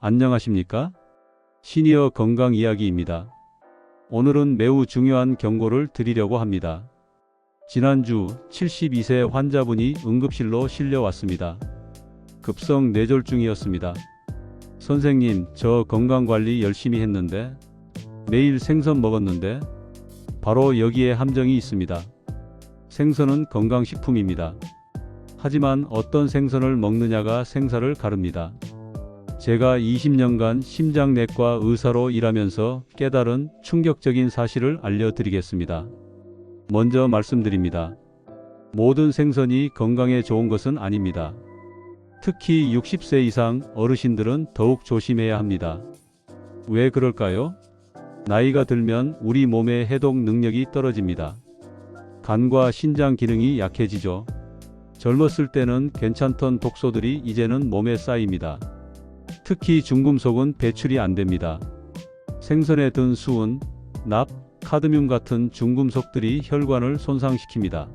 안녕하십니까? 시니어 건강 이야기입니다. 오늘은 매우 중요한 경고를 드리려고 합니다. 지난주 72세 환자분이 응급실로 실려왔습니다. 급성 뇌졸중이었습니다. 선생님, 저 건강관리 열심히 했는데 매일 생선 먹었는데 바로 여기에 함정이 있습니다. 생선은 건강식품입니다. 하지만 어떤 생선을 먹느냐가 생사를 가릅니다. 제가 20년간 심장내과 의사로 일하면서 깨달은 충격적인 사실을 알려드리겠습니다. 먼저 말씀드립니다. 모든 생선이 건강에 좋은 것은 아닙니다. 특히 60세 이상 어르신들은 더욱 조심해야 합니다. 왜 그럴까요? 나이가 들면 우리 몸의 해독 능력이 떨어집니다. 간과 신장 기능이 약해지죠. 젊었을 때는 괜찮던 독소들이 이제는 몸에 쌓입니다. 특히 중금속은 배출이 안 됩니다. 생선에 든 수은, 납, 카드뮴 같은 중금속들이 혈관을 손상시킵니다.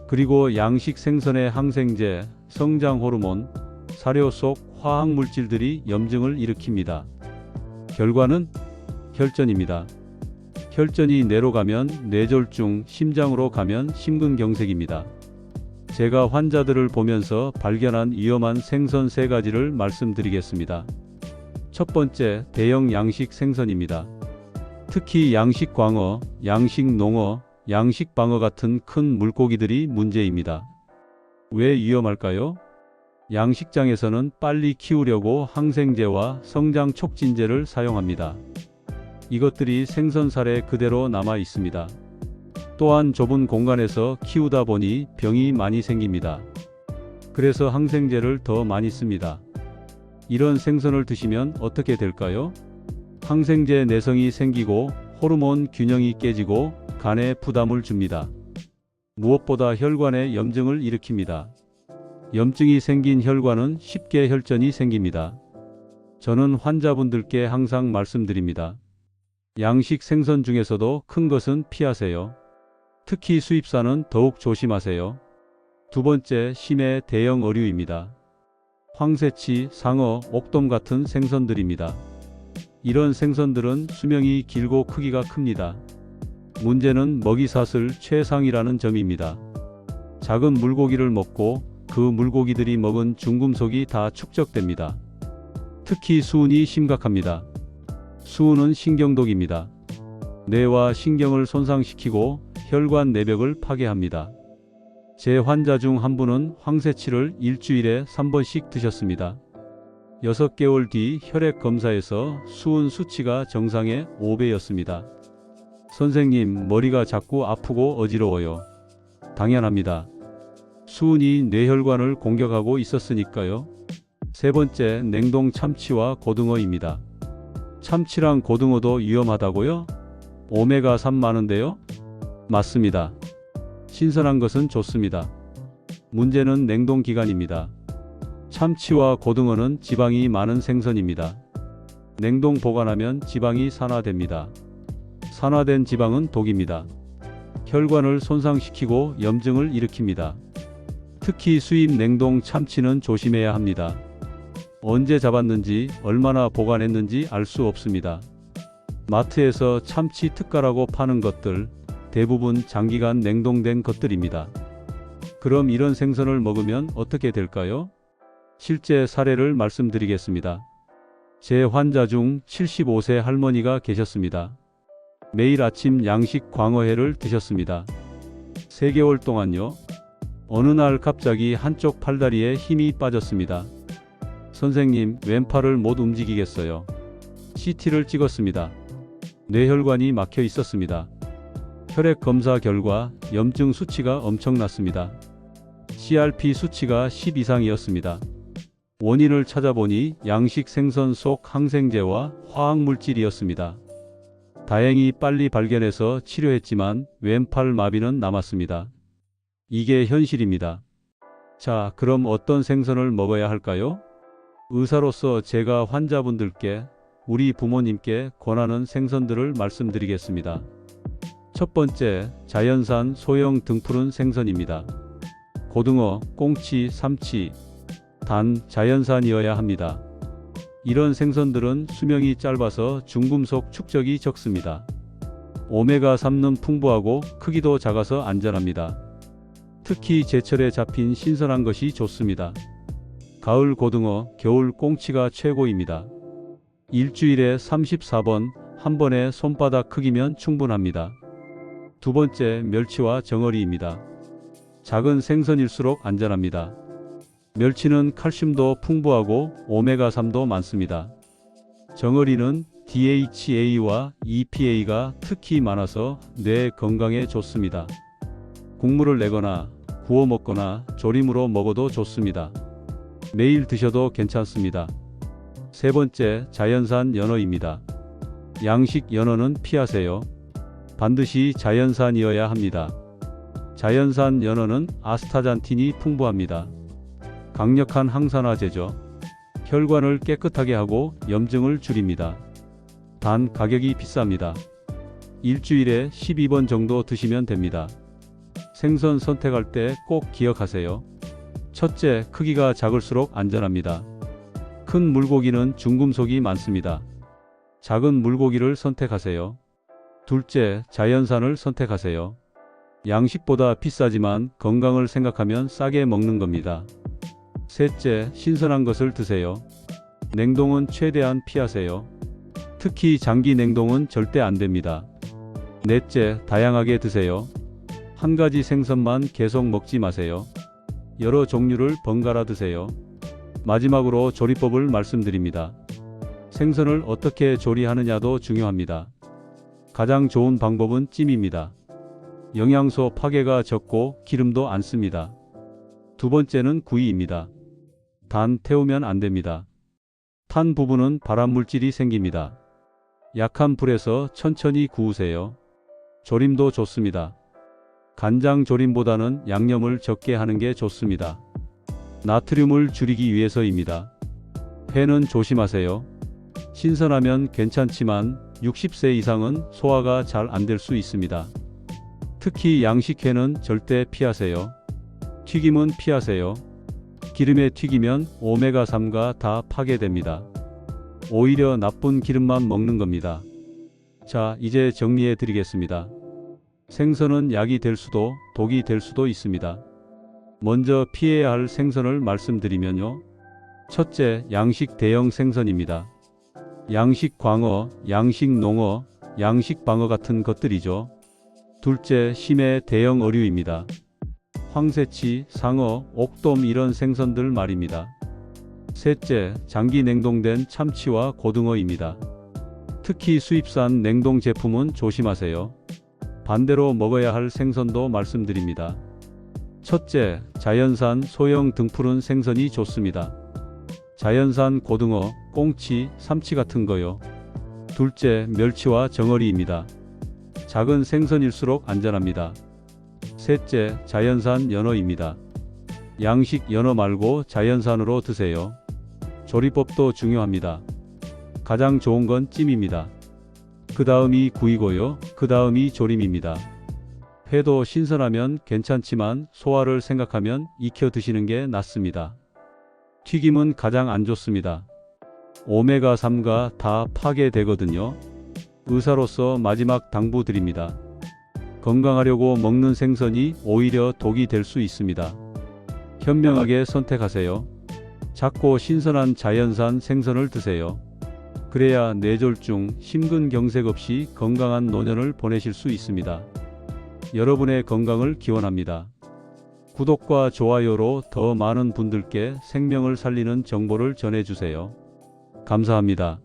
그리고 양식 생선의 항생제, 성장 호르몬, 사료 속 화학 물질들이 염증을 일으킵니다. 결과는 혈전입니다. 혈전이 뇌로 가면 뇌졸중, 심장으로 가면 심근경색입니다. 제가 환자들을 보면서 발견한 위험한 생선 3가지를 말씀드리겠습니다. 첫 번째, 대형 양식 생선입니다. 특히 양식 광어, 양식 농어, 양식 방어 같은 큰 물고기들이 문제입니다. 왜 위험할까요? 양식장에서는 빨리 키우려고 항생제와 성장 촉진제를 사용합니다. 이것들이 생선살에 그대로 남아 있습니다. 또한 좁은 공간에서 키우다 보니 병이 많이 생깁니다. 그래서 항생제를 더 많이 씁니다. 이런 생선을 드시면 어떻게 될까요? 항생제 내성이 생기고 호르몬 균형이 깨지고 간에 부담을 줍니다. 무엇보다 혈관에 염증을 일으킵니다. 염증이 생긴 혈관은 쉽게 혈전이 생깁니다. 저는 환자분들께 항상 말씀드립니다. 양식 생선 중에서도 큰 것은 피하세요. 특히 수입산은 더욱 조심하세요. 두 번째, 심해 대형 어류입니다. 황새치, 상어, 옥돔 같은 생선들입니다. 이런 생선들은 수명이 길고 크기가 큽니다. 문제는 먹이사슬 최상이라는 점입니다. 작은 물고기를 먹고 그 물고기들이 먹은 중금속이 다 축적됩니다. 특히 수은이 심각합니다. 수은은 신경독입니다. 뇌와 신경을 손상시키고 혈관 내벽을 파괴합니다. 제 환자 중 한 분은 황새치를 일주일에 3번씩 드셨습니다. 6개월 뒤 혈액 검사에서 수은 수치가 정상의 5배였습니다. 선생님, 머리가 자꾸 아프고 어지러워요. 당연합니다. 수은이 뇌혈관을 공격하고 있었으니까요. 세 번째, 냉동 참치와 고등어입니다. 참치랑 고등어도 위험하다고요? 오메가3 많은데요? 맞습니다. 신선한 것은 좋습니다. 문제는 냉동 기간입니다. 참치와 고등어는 지방이 많은 생선입니다. 냉동 보관하면 지방이 산화됩니다. 산화된 지방은 독입니다. 혈관을 손상시키고 염증을 일으킵니다. 특히 수입 냉동 참치는 조심해야 합니다. 언제 잡았는지, 얼마나 보관했는지 알 수 없습니다. 마트에서 참치 특가라고 파는 것들, 대부분 장기간 냉동된 것들입니다. 그럼 이런 생선을 먹으면 어떻게 될까요? 실제 사례를 말씀드리겠습니다. 제 환자 중 75세 할머니가 계셨습니다. 매일 아침 양식 광어회를 드셨습니다. 3개월 동안요. 어느 날 갑자기 한쪽 팔다리에 힘이 빠졌습니다. 선생님, 왼팔을 못 움직이겠어요. CT를 찍었습니다. 뇌혈관이 막혀 있었습니다. 혈액 검사 결과 염증 수치가 엄청났습니다. CRP 수치가 10 이상이었습니다. 원인을 찾아보니 양식 생선 속 항생제와 화학물질이었습니다. 다행히 빨리 발견해서 치료했지만 왼팔 마비는 남았습니다. 이게 현실입니다. 자, 그럼 어떤 생선을 먹어야 할까요? 의사로서 제가 환자분들께, 우리 부모님께 권하는 생선들을 말씀드리겠습니다. 첫 번째, 자연산 소형 등푸른 생선입니다. 고등어, 꽁치, 삼치, 단 자연산이어야 합니다. 이런 생선들은 수명이 짧아서 중금속 축적이 적습니다. 오메가3는 풍부하고 크기도 작아서 안전합니다. 특히 제철에 잡힌 신선한 것이 좋습니다. 가을 고등어, 겨울 꽁치가 최고입니다. 일주일에 34번, 한 번에 손바닥 크기면 충분합니다. 두 번째, 멸치와 정어리입니다. 작은 생선일수록 안전합니다. 멸치는 칼슘도 풍부하고 오메가3도 많습니다. 정어리는 DHA와 EPA가 특히 많아서 뇌 건강에 좋습니다. 국물을 내거나 구워 먹거나 조림으로 먹어도 좋습니다. 매일 드셔도 괜찮습니다. 세 번째, 자연산 연어입니다. 양식 연어는 피하세요. 반드시 자연산이어야 합니다. 자연산 연어는 아스타잔틴이 풍부합니다. 강력한 항산화제죠. 혈관을 깨끗하게 하고 염증을 줄입니다. 단 가격이 비쌉니다. 일주일에 12번 정도 드시면 됩니다. 생선 선택할 때 꼭 기억하세요. 첫째, 크기가 작을수록 안전합니다. 큰 물고기는 중금속이 많습니다. 작은 물고기를 선택하세요. 둘째, 자연산을 선택하세요. 양식보다 비싸지만 건강을 생각하면 싸게 먹는 겁니다. 셋째, 신선한 것을 드세요. 냉동은 최대한 피하세요. 특히 장기 냉동은 절대 안 됩니다. 넷째, 다양하게 드세요. 한 가지 생선만 계속 먹지 마세요. 여러 종류를 번갈아 드세요. 마지막으로 조리법을 말씀드립니다. 생선을 어떻게 조리하느냐도 중요합니다. 가장 좋은 방법은 찜입니다. 영양소 파괴가 적고 기름도 안 씁니다. 두 번째는 구이입니다. 단 태우면 안 됩니다. 탄 부분은 발암물질이 생깁니다. 약한 불에서 천천히 구우세요. 조림도 좋습니다. 간장 조림보다는 양념을 적게 하는 게 좋습니다. 나트륨을 줄이기 위해서입니다. 회는 조심하세요. 신선하면 괜찮지만 60세 이상은 소화가 잘 안 될 수 있습니다. 특히 양식회는 절대 피하세요. 튀김은 피하세요. 기름에 튀기면 오메가3가 다 파괴됩니다. 오히려 나쁜 기름만 먹는 겁니다. 자, 이제 정리해 드리겠습니다. 생선은 약이 될 수도 독이 될 수도 있습니다. 먼저 피해야 할 생선을 말씀드리면요. 첫째, 양식 대형 생선입니다. 양식 광어, 양식 농어, 양식 방어 같은 것들이죠. 둘째, 심해 대형 어류입니다. 황새치, 상어, 옥돔 이런 생선들 말입니다. 셋째, 장기 냉동된 참치와 고등어입니다. 특히 수입산 냉동 제품은 조심하세요. 반대로 먹어야 할 생선도 말씀드립니다. 첫째, 자연산 소형 등푸른 생선이 좋습니다. 자연산 고등어, 꽁치, 삼치 같은 거요. 둘째, 멸치와 정어리입니다. 작은 생선일수록 안전합니다. 셋째, 자연산 연어입니다. 양식 연어 말고 자연산으로 드세요. 조리법도 중요합니다. 가장 좋은 건 찜입니다. 그 다음이 구이고요. 그 다음이 조림입니다. 회도 신선하면 괜찮지만 소화를 생각하면 익혀 드시는 게 낫습니다. 튀김은 가장 안 좋습니다. 오메가3가 다 파괴되거든요. 의사로서 마지막 당부 드립니다. 건강하려고 먹는 생선이 오히려 독이 될 수 있습니다. 현명하게 선택하세요. 작고 신선한 자연산 생선을 드세요. 그래야 뇌졸중, 심근경색 없이 건강한 노년을 보내실 수 있습니다. 여러분의 건강을 기원합니다. 구독과 좋아요로 더 많은 분들께 생명을 살리는 정보를 전해주세요. 감사합니다.